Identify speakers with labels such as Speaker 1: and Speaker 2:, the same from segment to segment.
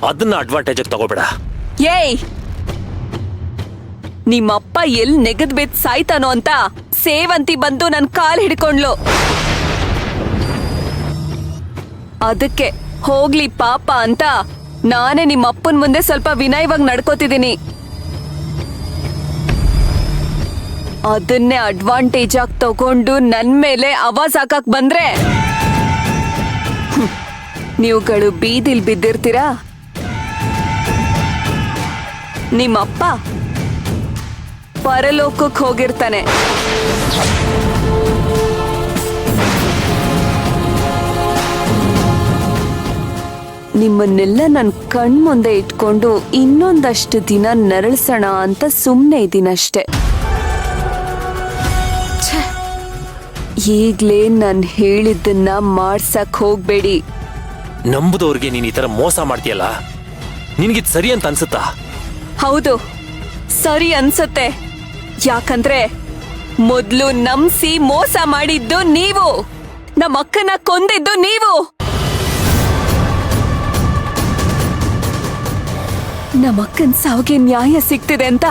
Speaker 1: ಅದನ್ನ ಅಡ್ವಾಂಟೇಜ್ ತಗೋಬೇಡ.
Speaker 2: ಏಯ್, ನಿಮ್ಮಪ್ಪ ಎಲ್ ನೆಗದ್ ಬೆತ್ ಸಾಯ್ತಾನೋ ಅಂತ ಸೇವಂತಿ ಬಂದು ನನ್ ಕಾಲ್ ಹಿಡ್ಕೊಂಡ್ಲು. ಅದಕ್ಕೆ ಹೋಗ್ಲಿ ಪಾಪ ಅಂತ ನಾನೇ ನಿಮ್ಮಪ್ಪನ್ ಮುಂದೆ ಸ್ವಲ್ಪ ವಿನಯವಾಗಿ ನಡ್ಕೋತಿದ್ದೀನಿ. ಅದನ್ನೇ ಅಡ್ವಾಂಟೇಜ್ ಆಗಿ ತಗೊಂಡು ನನ್ ಮೇಲೆ ಆವಾಜ್ ಹಾಕಕ್ ಬಂದ್ರೆ ನೀವುಗಳು ಬೀದಿಲ್ ಬಿದ್ದಿರ್ತೀರಾ. ನಿಮ್ಮಪ್ಪ ಪರಲೋಕಕ್ಕೆ ಹೋಗಿರ್ತಾನೆ. ನಿಮ್ಮನ್ನೆಲ್ಲ ನನ್ ಕಣ್ಮುಂದೆ ಇಟ್ಕೊಂಡು ಇನ್ನೊಂದಷ್ಟು ದಿನ ನರಳ್ಸೋಣ ಅಂತ ಸುಮ್ನೆ ಇದ್ದೀನಷ್ಟೆ. ಈಗ್ಲೇ ನಾನ್ ಹೇಳಿದ್ದನ್ನ ಮಾಡ್ಸಕ್ ಹೋಗ್ಬೇಡಿ.
Speaker 1: ನಂಬುದವ್ರಿಗೆ ನೀನ್ ಈ ತರ ಮೋಸ ಮಾಡ್ತೀಯಲ್ಲ, ನಿನ್ಗಿದ್ ಸರಿ ಅಂತ ಅನ್ಸುತ್ತಾ?
Speaker 2: ಹೌದು, ಸರಿ ಅನ್ಸತ್ತೆ. ಯಾಕಂದ್ರೆ ಮೊದ್ಲು ನಂಬಿಸಿ ಮೋಸ ಮಾಡಿದ್ದು ನೀವು, ನಮ್ಮ ಅಕ್ಕನ ಕೊಂದಿದ್ದು ನೀವು. ನಮ್ಮ ಅಕ್ಕನ ಸಾವಿಗೆ ನ್ಯಾಯ ಸಿಗ್ತಿದೆ ಅಂತ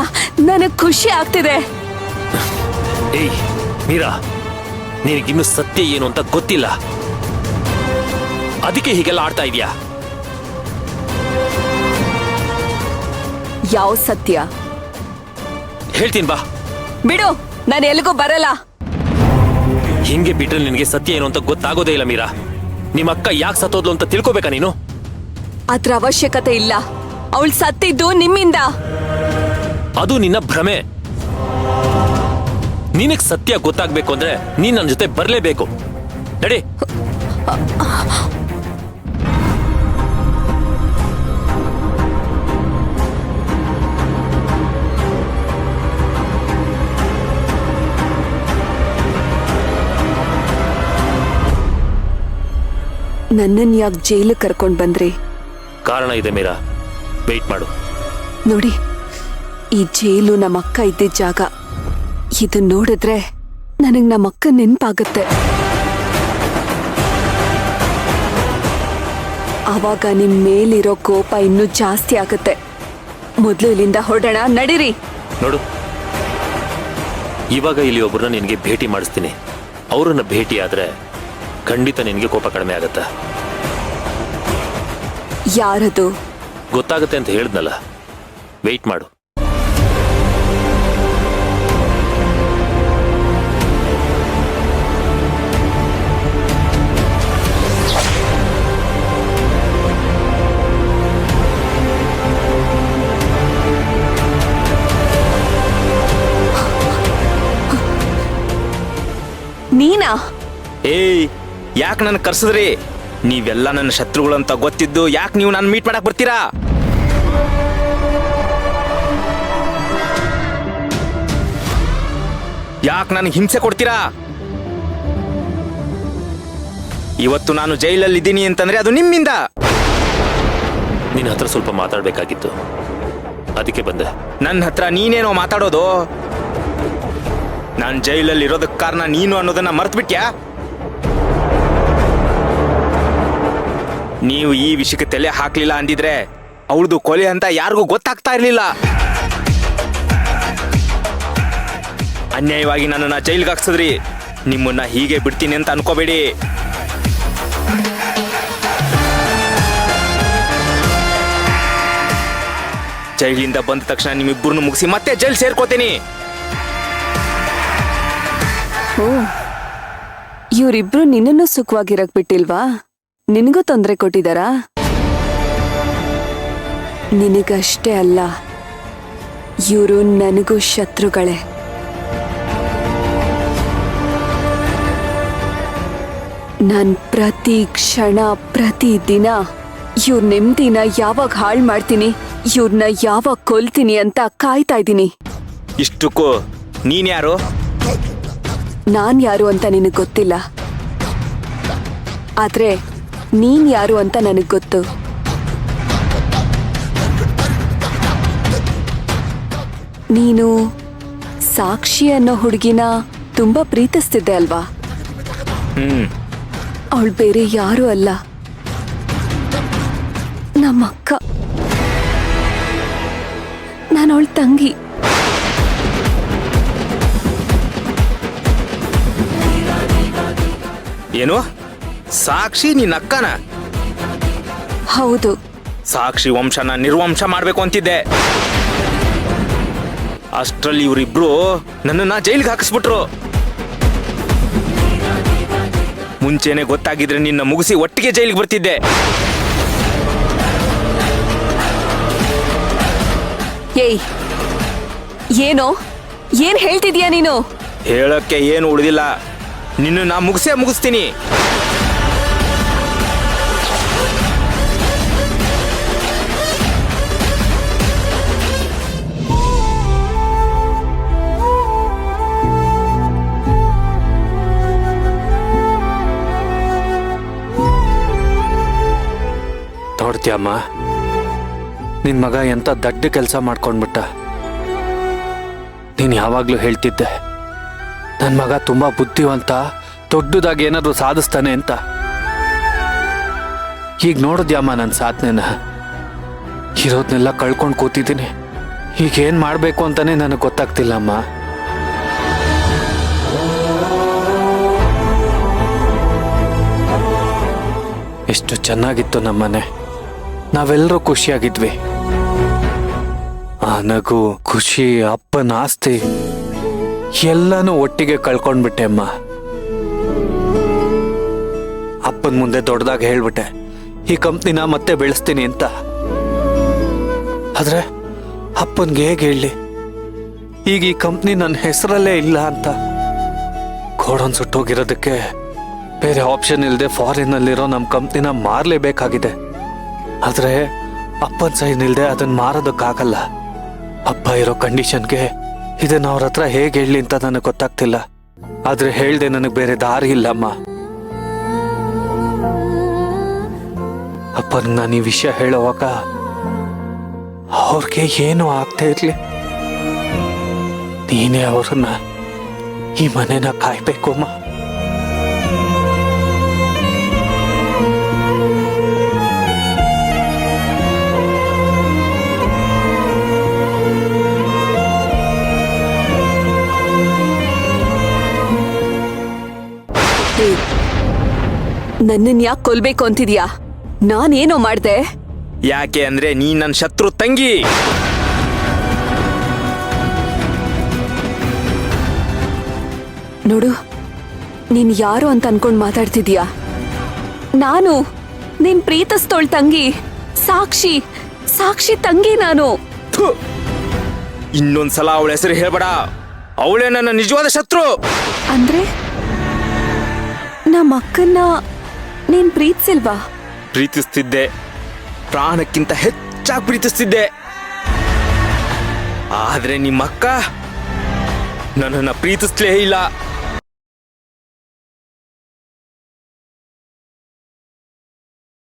Speaker 2: ನನಗ್ ಖುಷಿ ಆಗ್ತಿದೆ.
Speaker 1: ಏಯ್ ಮೀರಾ, ನಿನಗಿನ್ನು ಸತ್ಯ ಏನು ಅಂತ ಗೊತ್ತಿಲ್ಲ, ಅದಕ್ಕೆ ಹೀಗೆಲ್ಲ ಆಡ್ತಾ ಇದೀಯಾ.
Speaker 2: ಯಾವ ಸತ್ಯ?
Speaker 1: ಹೇಳ್ತೀನಿ ಬಾ.
Speaker 2: ಬಿಡು, ನಾನು ಎಲ್ಲಿಗೂ ಬರಲ್ಲ.
Speaker 1: ಹಿಂಗೆ ಬಿಟ್ರೆ ನಿನಗೆ ಸತ್ಯ ಏನು ಅಂತ ಗೊತ್ತಾಗೋದೇ ಇಲ್ಲ ಮೀರಾ. ನಿಮ್ಮ ಅಕ್ಕ ಯಾಕೆ ಸತ್ತೋದ್ಲು ಅಂತ ತಿಳ್ಕೊಬೇಕಾ ನೀನು?
Speaker 2: ಅದ್ರ ಅವಶ್ಯಕತೆ ಇಲ್ಲ. ಅವಳು ಸತ್ತಿದ್ದು ನಿಮ್ಮಿಂದ.
Speaker 1: ಅದು ನಿನ್ನ ಭ್ರಮೆ. ನಿನಗ್ ಸತ್ಯ ಗೊತ್ತಾಗ್ಬೇಕು ಅಂದ್ರೆ ನೀನ್ ನನ್ನ ಜೊತೆ ಬರ್ಲೇಬೇಕು. ನಡಿ.
Speaker 2: ನನ್ನನ್ ಯಾಕೆ ಜೈಲು ಕರ್ಕೊಂಡ್ ಬಂದ್ರಿ?
Speaker 1: ಕಾರಣ ಇದೆ ಮೀರಾ, ವೆಯ್ಟ್ ಮಾಡು.
Speaker 2: ನೋಡಿ, ಈ ಜೈಲು ನಮ್ಮ ಅಕ್ಕ ಇದ್ದಿದ್ದ ಜಾಗ. ಇದು ನೋಡಿದ್ರೆ ನನಗ್ ನಮ್ಮ ಅಕ್ಕ ನೆನ್ಪಾಗತ್ತೆ. ಆವಾಗ ನಿಮ್ ಮೇಲಿರೋ ಕೋಪ ಇನ್ನೂ ಜಾಸ್ತಿ ಆಗತ್ತೆ. ಮೊದ್ಲು ಇಲ್ಲಿಂದ ಹೊರಡೋಣ, ನಡೀರಿ.
Speaker 1: ನೋಡು, ಇವಾಗ ಇಲ್ಲಿ ಒಬ್ಬರನ್ನ ನಿನಗೆ ಭೇಟಿ ಮಾಡಿಸ್ತೀನಿ. ಅವರನ್ನ ಭೇಟಿ ಆದ್ರೆ ಖಂಡಿತ ನಿನಗೆ ಕೋಪ ಕಡಿಮೆ ಆಗತ್ತ.
Speaker 2: ಯಾರದು?
Speaker 1: ಗೊತ್ತಾಗತ್ತೆ ಅಂತ ಹೇಳಿದ್ನಲ್ಲ, ವೆಯ್ಟ್ ಮಾಡು.
Speaker 2: ನೀನಾ?
Speaker 3: ಏಯ್, ಯಾಕೆ ನನ್ನ ಕರ್ಸಿದ್ರಿ? ನೀವೆಲ್ಲ ನನ್ನ ಶತ್ರುಗಳಂತ ಗೊತ್ತಿದ್ದು ಯಾಕೆ ನೀವು ನಾನು ಮೀಟ್ ಮಾಡಕ್ ಬರ್ತೀರಾ? ಯಾಕೆ ನನಗೆ ಹಿಂಸೆ ಕೊಡ್ತೀರಾ? ಇವತ್ತು ನಾನು ಜೈಲಲ್ಲಿ ಇದ್ದೀನಿ ಅಂತಂದ್ರೆ ಅದು ನಿಮ್ಮಿಂದ.
Speaker 1: ನಿನ್ನ ಹತ್ರ ಸ್ವಲ್ಪ ಮಾತಾಡ್ಬೇಕಾಗಿತ್ತು, ಅದಕ್ಕೆ ಬಂದೆ.
Speaker 3: ನನ್ನ ಹತ್ರ ನೀನೇನೋ ಮಾತಾಡೋದು? ನಾನು ಜೈಲಲ್ಲಿ ಇರೋದಕ್ಕೆ ಕಾರಣ ನೀನು ಅನ್ನೋದನ್ನ ಮರ್ತ್ಬಿಟ್ಯಾ? ನೀವು ಈ ವಿಷಯಕ್ಕೆ ತಲೆ ಹಾಕ್ಲಿಲ್ಲ ಅಂದಿದ್ರೆ ಅವಳದು ಕೊಲೆ ಅಂತ ಯಾರಿಗೂ ಗೊತ್ತಾಗ್ತಾ ಇರ್ಲಿಲ್ಲ. ಅನ್ಯಾಯವಾಗಿ ನನ್ನನ್ನ ಜೈಲ್ಗೆ ಹಾಕ್ಸಿದ್ರಿ. ನಿಮ್ಮನ್ನ ಹೀಗೆ ಬಿಡ್ತೀನಿ ಅಂತ ಅನ್ಕೋಬೇಡಿ. ಜೈಲಿಂದ ಬಂದ ತಕ್ಷಣ ನಿಮ್ಮಿಬ್ಬರನ್ನು ಮುಗಿಸಿ ಮತ್ತೆ ಜೈಲ್ ಸೇರ್ಕೋತೀನಿ.
Speaker 2: ಓ, ಇವರಿಬ್ರು ನಿನ್ನನ್ನು ಸುಖವಾಗಿರಕ್ ಬಿಟ್ಟಿಲ್ವಾ? ನಿನಗೂ ತೊಂದರೆ ಕೊಟ್ಟಿದಾರಾ? ನಿನಗಷ್ಟೇ ಅಲ್ಲ, ಇವರು ನನಗೂ ಶತ್ರುಗಳೇ. ನಾನ್ ಪ್ರತಿ ಕ್ಷಣ ಪ್ರತಿ ದಿನ ಇವ್ರ ನೆಮ್ಮದಿನ ಯಾವಾಗ ಹಾಳು ಮಾಡ್ತೀನಿ, ಇವ್ರನ್ನ ಯಾವಾಗ ಕೊಲ್ತೀನಿ ಅಂತ ಕಾಯ್ತಾ ಇದ್ದೀನಿ.
Speaker 3: ಇಷ್ಟಕ್ಕೂ ನೀನ್ ಯಾರು?
Speaker 2: ನಾನ್ ಯಾರು ಅಂತ ನಿನಗ್ ಗೊತ್ತಿಲ್ಲ, ಆದ್ರೆ ನೀನ್ ಯಾರು ಅಂತ ನನಗ್ ಗೊತ್ತು. ನೀನು ಸಾಕ್ಷಿ ಅನ್ನೋ ಹುಡುಗಿನ ತುಂಬಾ ಪ್ರೀತಿಸ್ತಿದ್ದೆ ಅಲ್ವಾ? ಅವಳು ಬೇರೆ ಯಾರು ಅಲ್ಲ, ನಮ್ಮಕ್ಕ. ನಾನು ಅವಳ ತಂಗಿ.
Speaker 3: ಏನು ಸಾಕ್ಷಿ ನಿನ್ನ ಅಕ್ಕನ?
Speaker 2: ಹೌದು.
Speaker 3: ಸಾಕ್ಷಿ ವಂಶನ ನಿರ್ವಂಶ ಮಾಡ್ಬೇಕು ಅಂತಿದ್ದೆ. ಅಷ್ಟ್ರಲ್ಲಿ ಇವರಿಬ್ರು ನನ್ನನ್ನ ಜೈಲಿಗೆ ಹಾಕಿಸ್ಬಿಟ್ರು. ಮುಂಚೆನೆ ಗೊತ್ತಾಗಿದ್ರೆ ನಿನ್ನ ಮುಗಿಸಿ ಒಟ್ಟಿಗೆ ಜೈಲಿಗೆ ಬರ್ತಿದ್ದೆ.
Speaker 2: ಏಯ್, ಏನೋ ಏನ್ ಹೇಳ್ತಿದ್ಯಾ ನೀನು?
Speaker 3: ಹೇಳಕ್ಕೆ ಏನು ಉಳಿದಿಲ್ಲ, ನಿನ್ನ ಮುಗಿಸ್ತೀನಿ.
Speaker 1: ನೋಡ್ತೀಯಮ್ಮ, ನಿನ್ ಮಗ ಎಂತ ದಡ್ಡ ಕೆಲಸ ಮಾಡ್ಕೊಂಡ್ಬಿಟ್ಟ. ನೀನ್ ಯಾವಾಗ್ಲೂ ಹೇಳ್ತಿದ್ದೆ ನನ್ ಮಗ ತುಂಬಾ ಬುದ್ಧಿವಂತ, ದೊಡ್ಡದಾಗಿ ಏನಾದ್ರು ಸಾಧಿಸ್ತಾನೆ ಅಂತ. ಈಗ ನೋಡಿದ್ಯಮ್ಮ ನನ್ನ ಸಾಧನೆನ. ಇರೋದ್ನೆಲ್ಲ ಕಳ್ಕೊಂಡು ಕೂತಿದ್ದೀನಿ. ಈಗ ಏನ್ ಮಾಡ್ಬೇಕು ಅಂತಾನೆ ನನಗೆ ಗೊತ್ತಾಗ್ತಿಲ್ಲಮ್ಮ. ಎಷ್ಟು ಚೆನ್ನಾಗಿತ್ತು ನಮ್ಮನೆ, ನಾವೆಲ್ಲರೂ ಖುಷಿಯಾಗಿದ್ವಿ. ಆ ನಗು, ಖುಷಿ, ಅಪ್ಪನ ಆಸ್ತಿ ಎಲ್ಲಾನು ಒಟ್ಟಿಗೆ ಕಳ್ಕೊಂಡ್ಬಿಟ್ಟೆ ಅಮ್ಮ. ಅಪ್ಪನ ಮುಂದೆ ದೊಡ್ಡದಾಗಿ ಹೇಳ್ಬಿಟ್ಟೆ ಈ ಕಂಪ್ನಿನ ಮತ್ತೆ ಬೆಳೆಸ್ತೀನಿ ಅಂತ. ಆದ್ರೆ ಅಪ್ಪನ್ಗೆ ಹೇಗೆ ಹೇಳಿ ಈಗ ಈ ಕಂಪ್ನಿ ನನ್ನ ಹೆಸರಲ್ಲೇ ಇಲ್ಲ ಅಂತ. ಗೋಡನ್ ಸುಟ್ಟೋಗಿರೋದಕ್ಕೆ ಬೇರೆ ಆಪ್ಷನ್ ಇಲ್ಲದೆ ಫಾರಿನ್ನಲ್ಲಿರೋ ನಮ್ಮ ಕಂಪ್ನಿನ ಮಾರಲೇಬೇಕಾಗಿದೆ. ಆದ್ರೆ ಅಪ್ಪನ ಸೈನ್ ಇಲ್ಲದೆ ಅದನ್ನ ಮಾರೋದಕ್ಕಾಗಲ್ಲ. ಅಪ್ಪ ಇರೋ ಕಂಡೀಷನ್ಗೆ ಇದನ್ನ ಅವ್ರ ಹತ್ರ ಹೇಗೆ ಹೇಳಿ ಅಂತ ನನಗೆ ಗೊತ್ತಾಗ್ತಿಲ್ಲ. ಆದ್ರೆ ಹೇಳ್ದೆ ನನಗೆ ಬೇರೆ ದಾರಿ ಇಲ್ಲಮ್ಮ. ಅಪ್ಪನಿಗೆ ನಾನು ಈ ವಿಷಯ ಹೇಳೋವಾಗ ಅವ್ರಿಗೆ ಏನೂ ಆಗ್ತಾ ಇರ್ಲಿ, ನೀನೇ ಅವ್ರನ್ನ ಈ ಮನೆನ ಕಾಯ್ಬೇಕು ಅಮ್ಮ.
Speaker 2: ನನ್ನನ್ ಯಾಕೆ ಕೊಲ್ಬೇಕು ಅಂತಿದ್ಯಾ? ನಾನೇನೋ ಮಾಡ್ದೆ?
Speaker 3: ಯಾಕೆ ಅಂದ್ರೆ ನೀ ನನ್ನ ಶತ್ರು ತಂಗಿ.
Speaker 2: ನೋಡು, ನೀನ್ ಯಾರು ಅಂತ ಅನ್ಕೊಂಡ್ ಮಾತಾಡ್ತಿದ್ಯಾ? ನಾನು ನೀನ್ ಪ್ರೀತಿಸ್ತೋಳ್ ತಂಗಿ, ಸಾಕ್ಷಿ ತಂಗಿ ನಾನು.
Speaker 3: ಥು, ಇನ್ನೊಂದ್ಸಲ ಅವಳ ಹೆಸರು ಹೇಳ್ಬೇಡ. ಅವಳೇ ನನ್ನ ನಿಜವಾದ ಶತ್ರು.
Speaker 2: ಅಂದ್ರೆ ನಮ್ಮ ಅಕ್ಕನ್ನ ನೀನ್ ಪ್ರೀತಿಸಿಲ್ವಾ?
Speaker 3: ಪ್ರೀತಿಸ್ತಿದ್ದೆ, ಪ್ರಾಣಕ್ಕಿಂತ ಹೆಚ್ಚಾಗಿ ಪ್ರೀತಿಸ್ತಿದ್ದೆ. ಆದ್ರೆ ನಿಮ್ಮಕ್ಕ ನನ್ನನ್ನ ಪ್ರೀತಿಸ್ಲೇ ಇಲ್ಲ.